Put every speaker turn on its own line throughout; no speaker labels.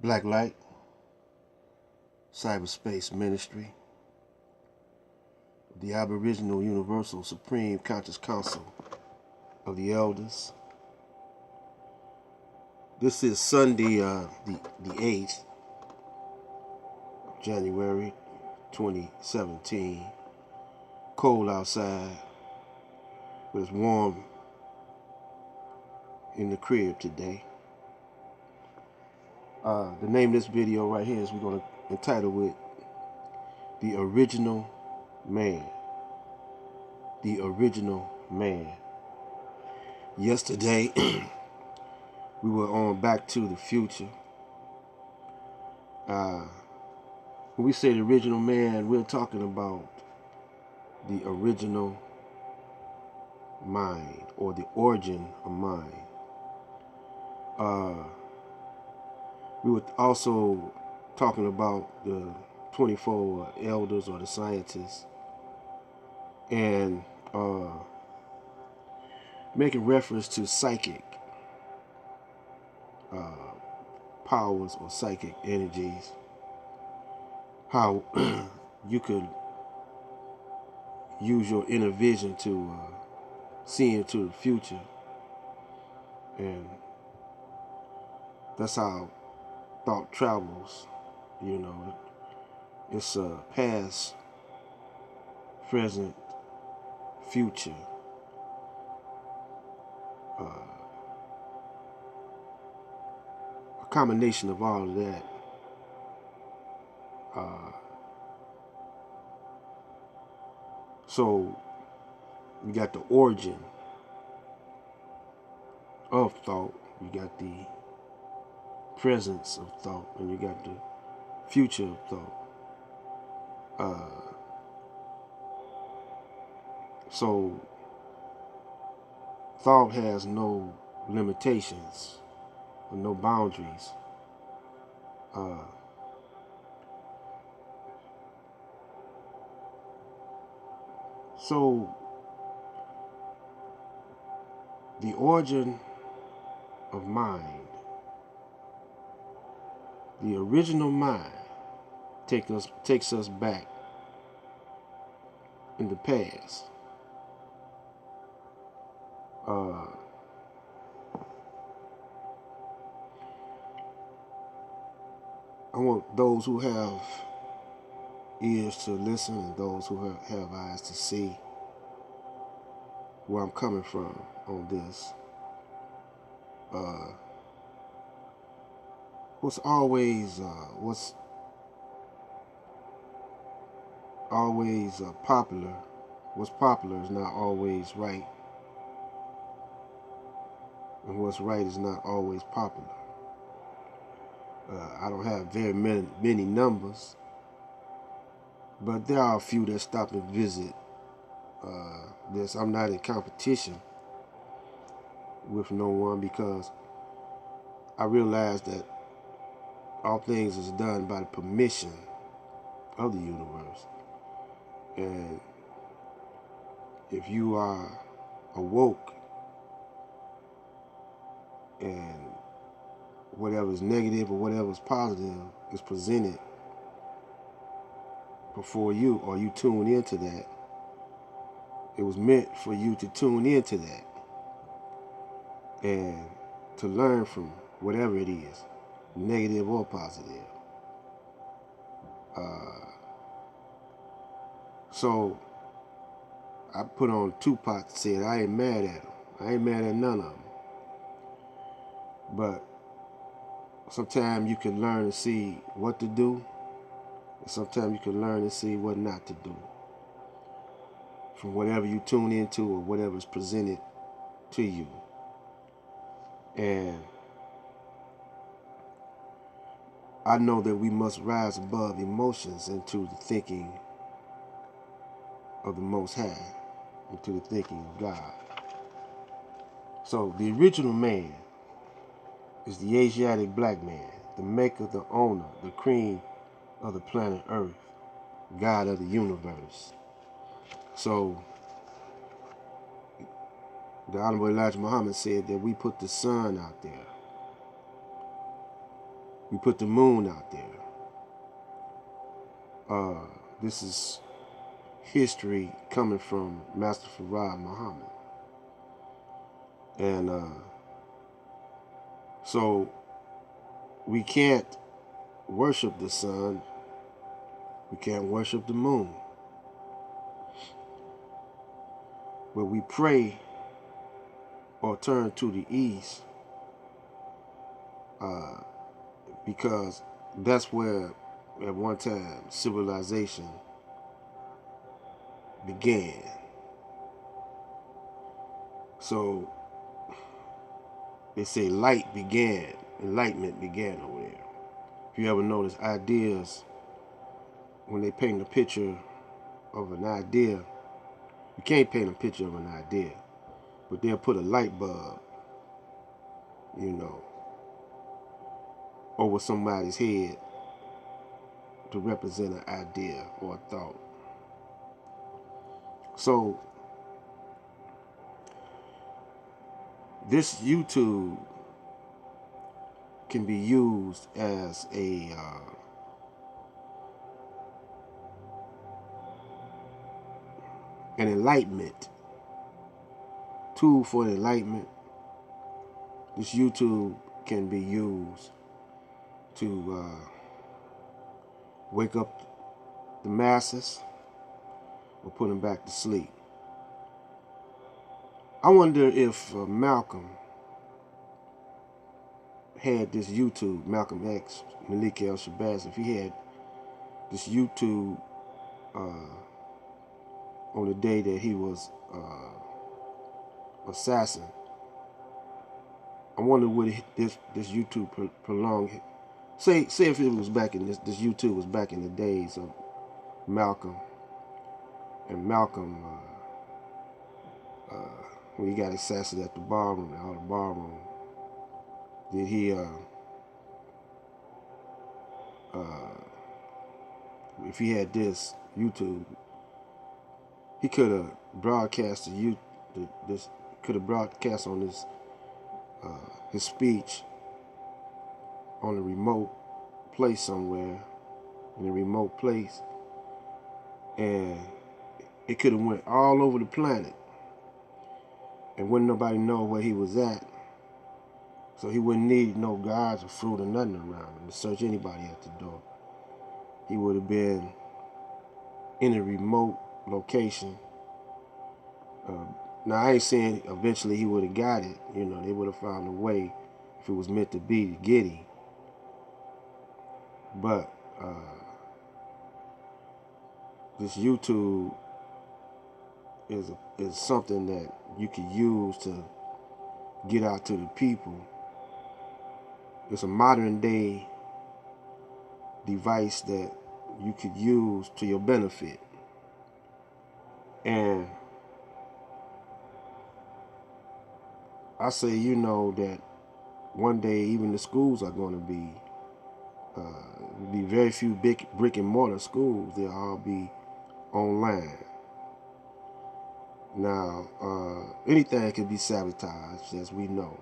Black Light, Cyberspace Ministry, the Aboriginal Universal Supreme Conscious Council of the Elders. This is Sunday, the 8th of January 2017. Cold outside, but it's warm in the crib today. The name of this video right here is we're going to entitle it The Original Man. The Original Man. Yesterday, we were on Back to the Future. When we say the original man, we're talking about the original mind, or the origin of mind. We were also talking about the 24 elders or the scientists, and making reference to psychic powers or psychic energies, how you could use your inner vision to see into the future, and that's how thought travels. You know, it's past, present, future. A combination of all of that. So you got the origin of thought, you got the presence of thought, and you got the future of thought. So thought has no limitations or no boundaries. So the origin of mind, the original mind, takes us back in the past. I want those who have ears to listen and those who have eyes to see where I'm coming from on this. What's always popular, what's popular is not always right, and what's right is not always popular. I don't have very many numbers, but there are a few that stop and visit this. I'm not in competition with no one, because I realize that all things is done by the permission of the universe. And if you are awoke, and whatever is negative or whatever is positive is presented before you, or you tune into that, it was meant for you to tune into that and to learn from whatever it is, negative or positive. So I put on Tupac, said I ain't mad at him. I ain't mad at none of them. But sometimes you can learn to see what to do, and sometimes you can learn to see what not to do from whatever you tune into or whatever is presented to you. And I know that we must rise above emotions into the thinking of the Most High, into the thinking of God. So the original man is the Asiatic black man, the maker, the owner, the cream of the planet Earth, God of the universe. So the Honorable Elijah Muhammad said that we put the sun out there. We put the moon out there. This is history coming from Master Farad Muhammad. And so we can't worship the sun. We can't worship the moon. But we pray or turn to the east because that's where at one time civilization began. So they say light began, enlightenment began over there. If you ever notice ideas, when they paint a picture of an idea, you can't paint a picture of an idea, but they'll put a light bulb, over somebody's head to represent an idea or a thought. So this YouTube can be used as an enlightenment tool for enlightenment. This YouTube can be used to wake up the masses or put them back to sleep. I wonder if Malcolm had this YouTube, Malcolm X, Malik El-Shabazz, if he had this YouTube on the day that he was assassinated. I wonder would this YouTube prolong. Say if it was back in this YouTube was back in the days of Malcolm, and Malcolm when he got assassinated at the ballroom, out of the ballroom, did he if he had this YouTube, he could have broadcast this could have broadcast on this his speech on a remote place somewhere, in a remote place, and it could have went all over the planet, and wouldn't nobody know where he was at. So he wouldn't need no guards or fruit or nothing around him to search anybody at the door. He would have been in a remote location. Now, I ain't saying eventually he would have got it. They would have found a way, if it was meant to be, to get him. But this YouTube is something that you could use to get out to the people. It's a modern day device that you could use to your benefit. And I say, that one day even the schools are going to be very few big brick and mortar schools. They'll all be online. Now, anything can be sabotaged, as we know.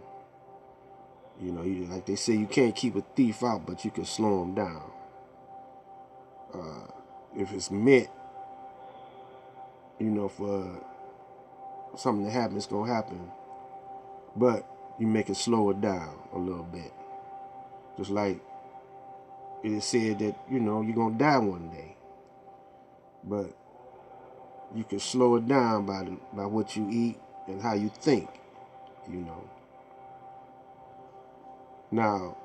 Like they say, you can't keep a thief out, but you can slow him down. If it's meant, for something to happen, it's going to happen. But you make it slow it down a little bit. Just like it is said that, you're going to die one day. But you can slow it down by what you eat and how you think, Now,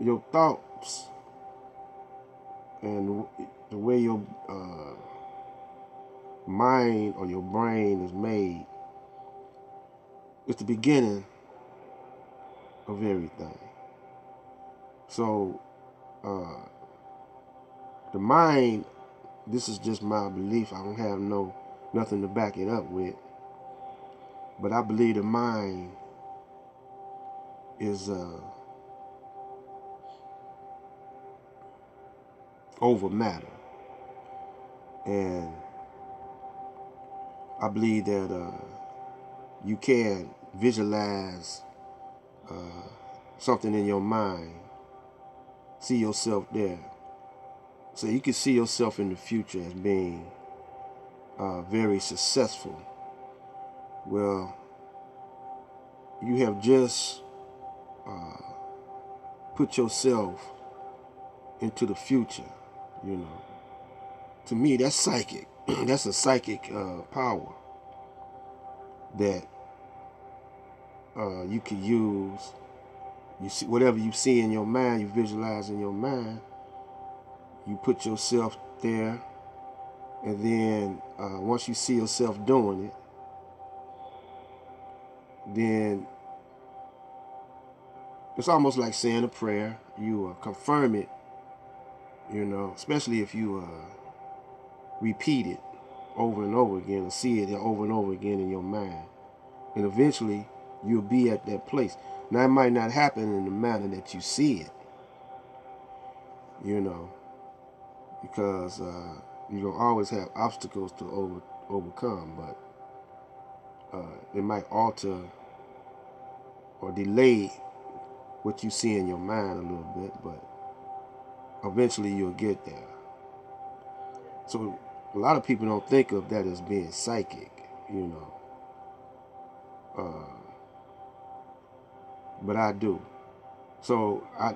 your thoughts and the way your mind or your brain is made is the beginning of everything. So, the mind, this is just my belief. I don't have nothing to back it up with. But I believe the mind is over matter. And I believe that you can visualize something in your mind see yourself there. So you can see yourself in the future as being very successful. Well, you have just put yourself into the future, you know. To me, that's psychic. That's a psychic power that you can use. You see, whatever you see in your mind, you visualize in your mind, you put yourself there, and then once you see yourself doing it, then it's almost like saying a prayer. You confirm it, you know, especially if you repeat it over and over again, or see it over and over again in your mind. And eventually, you'll be at that place. Now, it might not happen in the manner that you see it, you know, because you're going to always have obstacles to overcome, but it might alter or delay what you see in your mind a little bit, but eventually you'll get there. So a lot of people don't think of that as being psychic, you know, but I do. So I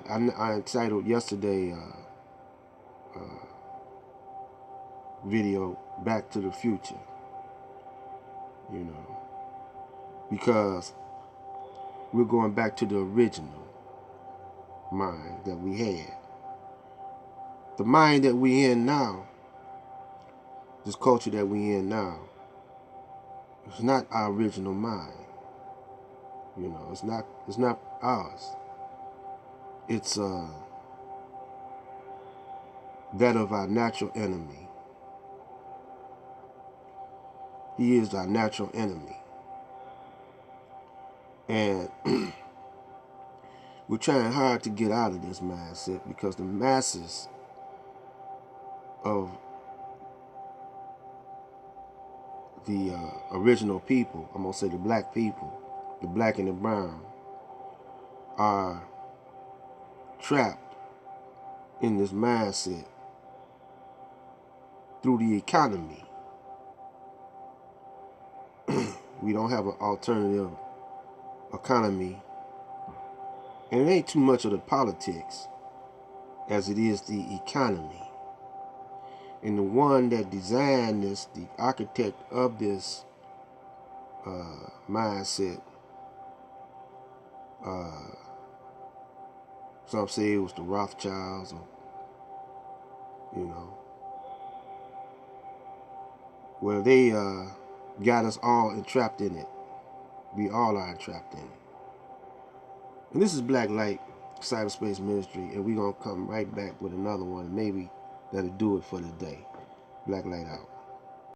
entitled yesterday video Back to the Future, you know, because we're going back to the original mind that we had. The mind that we in now, this culture that we in now, it's not our original mind. You know, it's not ours. It's that of our natural enemy. He is our natural enemy. And we're trying hard to get out of this mindset because the masses of the original people, I'm going to say the black people, the black and the brown, are trapped in this mindset through the economy. We don't have an alternative economy, and it ain't too much of the politics as it is the economy. And the one that designed this, the architect of this mindset, some say it was the Rothschilds, or, you know, well, they got us all entrapped in it. We all are entrapped in it. And this is Black Light Cyberspace Ministry, and we're going to come right back with another one. Maybe that'll do it for the day. Black Light out.